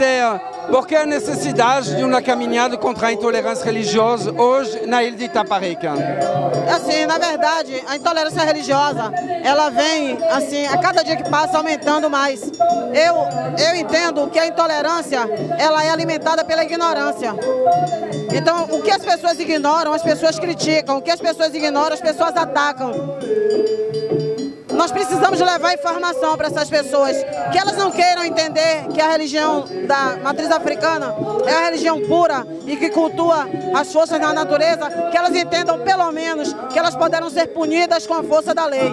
Eder, por que a necessidade de uma caminhada contra a intolerância religiosa hoje na ilha de Itaparica? Assim, na verdade, a intolerância religiosa, ela vem, assim, a cada dia que passa aumentando mais. Eu entendo que a intolerância, ela é alimentada pela ignorância. Então, o que as pessoas ignoram, as pessoas criticam. O que as pessoas ignoram, as pessoas atacam. Nós precisamos levar informação para essas pessoas, que elas não queiram entender que a religião da matriz africana é a religião pura e que cultua as forças da natureza, que elas entendam pelo menos que elas poderão ser punidas com a força da lei.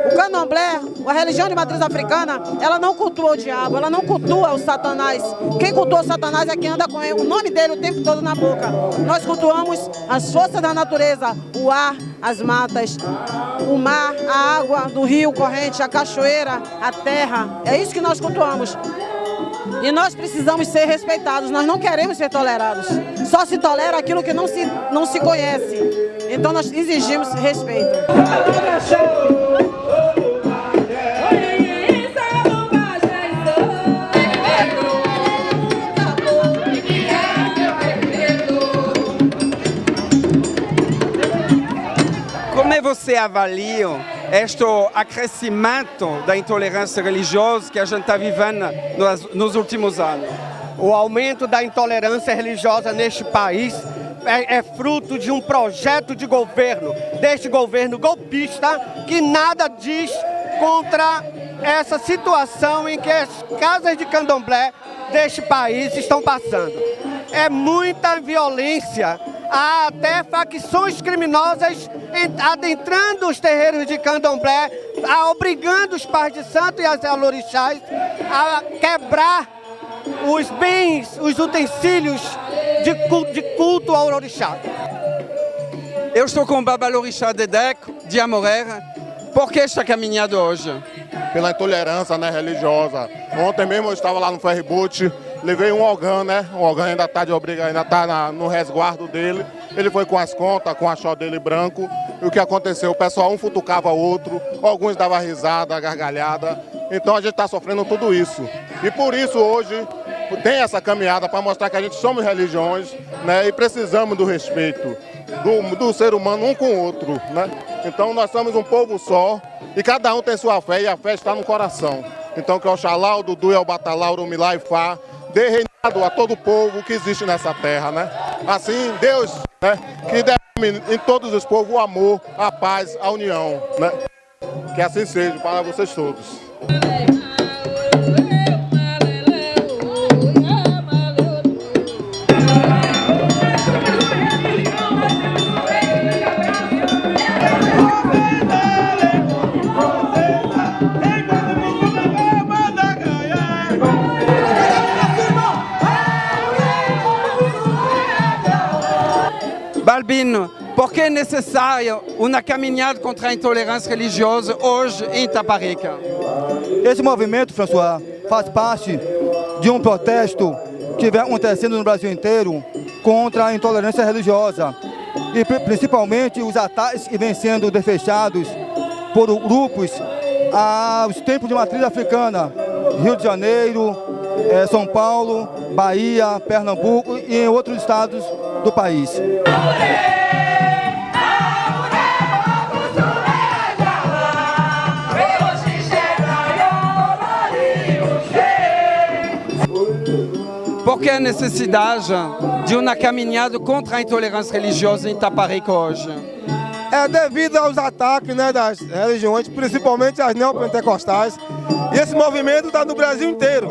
O candomblé, a religião de matriz africana, ela não cultua o diabo, ela não cultua o Satanás. Quem cultua o Satanás é quem anda com o nome dele o tempo todo na boca. Nós cultuamos as forças da natureza, o ar, as matas, o mar, a água do rio corrente, a cachoeira, a terra. É isso que nós cultuamos. E nós precisamos ser respeitados, nós não queremos ser tolerados. Só se tolera aquilo que não se conhece. Então nós exigimos respeito. Como você avalia este acrescimento da intolerância religiosa que a gente está vivendo nos últimos anos? O aumento da intolerância religiosa neste país é fruto de um projeto de governo, deste governo golpista, que nada diz contra essa situação em que as casas de candomblé deste país estão passando. É muita violência, há até facções criminosas adentrando os terreiros de candomblé, obrigando os pais de santo e as alorixás a quebrar os bens, os utensílios de culto ao orixá. Eu estou com o Babalorixá Dedek, de Amorer. Por que esta caminhada hoje? Pela intolerância, né, religiosa. Ontem mesmo eu estava lá no ferryboat, levei um ogã, né? O ogã ainda está no resguardo dele. Ele foi com as contas, com a xó dele branco. E o que aconteceu? O pessoal um futucava o outro, alguns davam risada, gargalhada. Então a gente está sofrendo tudo isso. E por isso hoje tem essa caminhada para mostrar que a gente somos religiões, né? E precisamos do respeito do ser humano um com o outro, né? Então nós somos um povo só e cada um tem sua fé e a fé está no coração. Então que o Oxalá, o Dudu, o Batalá, o Rumilá e Fá dê reinado a todo o povo que existe nessa terra, né? Assim, Deus, né, que derrame em todos os povos o amor, a paz, a união, né? Que assim seja para vocês todos. Balbino, por que é necessária uma caminhada contra a intolerância religiosa hoje em Itaparica? Esse movimento, François, faz parte de um protesto que vem acontecendo no Brasil inteiro contra a intolerância religiosa e principalmente os ataques que vêm sendo defechados por grupos aos templos de matriz africana, Rio de Janeiro, São Paulo, Bahia, Pernambuco e em outros estados do país. Por que a necessidade de uma caminhada contra a intolerância religiosa em Itaparica hoje? É devido aos ataques, né, das religiões, principalmente as neopentecostais. E esse movimento está no Brasil inteiro.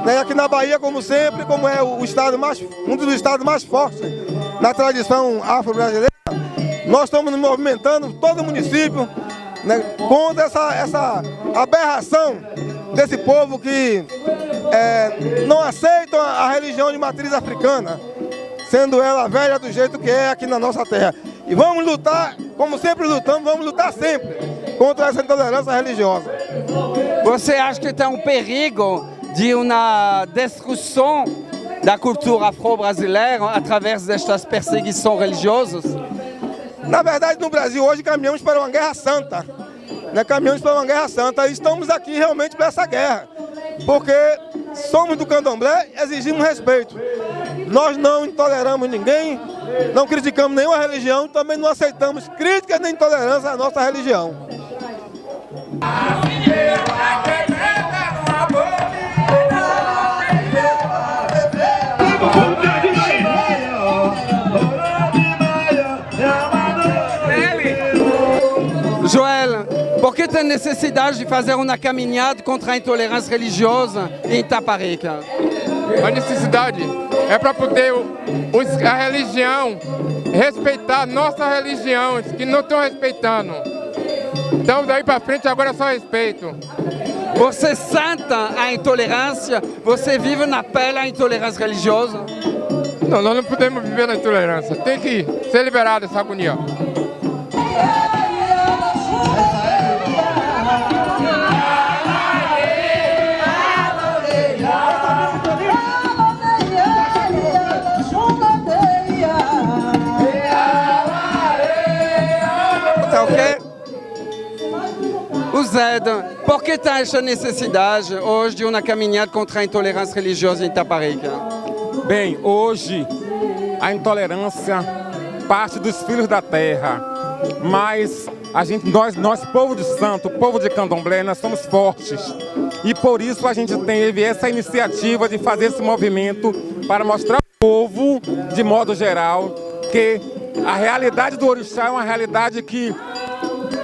E aqui na Bahia, como sempre, como é um dos estados mais fortes na tradição afro-brasileira, nós estamos nos movimentando, todo o município, né, contra essa aberração desse povo que não aceita a religião de matriz africana, sendo ela velha do jeito que é aqui na nossa terra. E vamos lutar, como sempre lutamos, vamos lutar sempre contra essa intolerância religiosa. Você acha que tem um perigo de uma destruição da cultura afro-brasileira através destas perseguições religiosas? Na verdade, no Brasil hoje caminhamos para uma guerra santa. Né? Caminhamos para uma guerra santa e estamos aqui realmente para essa guerra. Porque somos do candomblé e exigimos respeito. Nós não intoleramos ninguém, não criticamos nenhuma religião, também não aceitamos críticas nem intolerância à nossa religião. Joel, por que tem necessidade de fazer uma caminhada contra a intolerância religiosa em Itaparica? A necessidade é para poder a religião respeitar a nossa religião, que não estão respeitando. Então daí para frente agora é só respeito. Você sente a intolerância? Você vive na pele a intolerância religiosa? Não, nós não podemos viver na intolerância. Tem que ser liberado essa agonia. Tá ok? O Zé, por que tem essa necessidade hoje de uma caminhada contra a intolerância religiosa em Itaparica? Bem, hoje a intolerância parte dos filhos da terra, mas nós povo de santo, povo de candomblé, nós somos fortes. E por isso a gente teve essa iniciativa de fazer esse movimento para mostrar ao povo, de modo geral, que a realidade do orixá é uma realidade que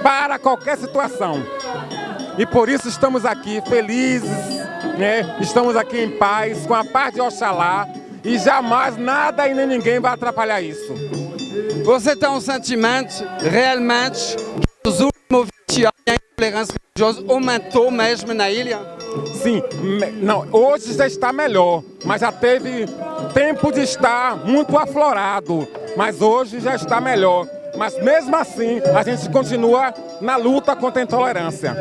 para qualquer situação. E por isso estamos aqui felizes, né? Estamos aqui em paz, com a paz de Oxalá, e jamais nada e nem ninguém vai atrapalhar isso. Você tem um sentimento realmente que nos últimos 20 anos a intolerância religiosa aumentou mesmo na ilha? Sim, não, hoje já está melhor, mas já teve tempo de estar muito aflorado, mas hoje já está melhor. Mas mesmo assim, a gente continua na luta contra a intolerância.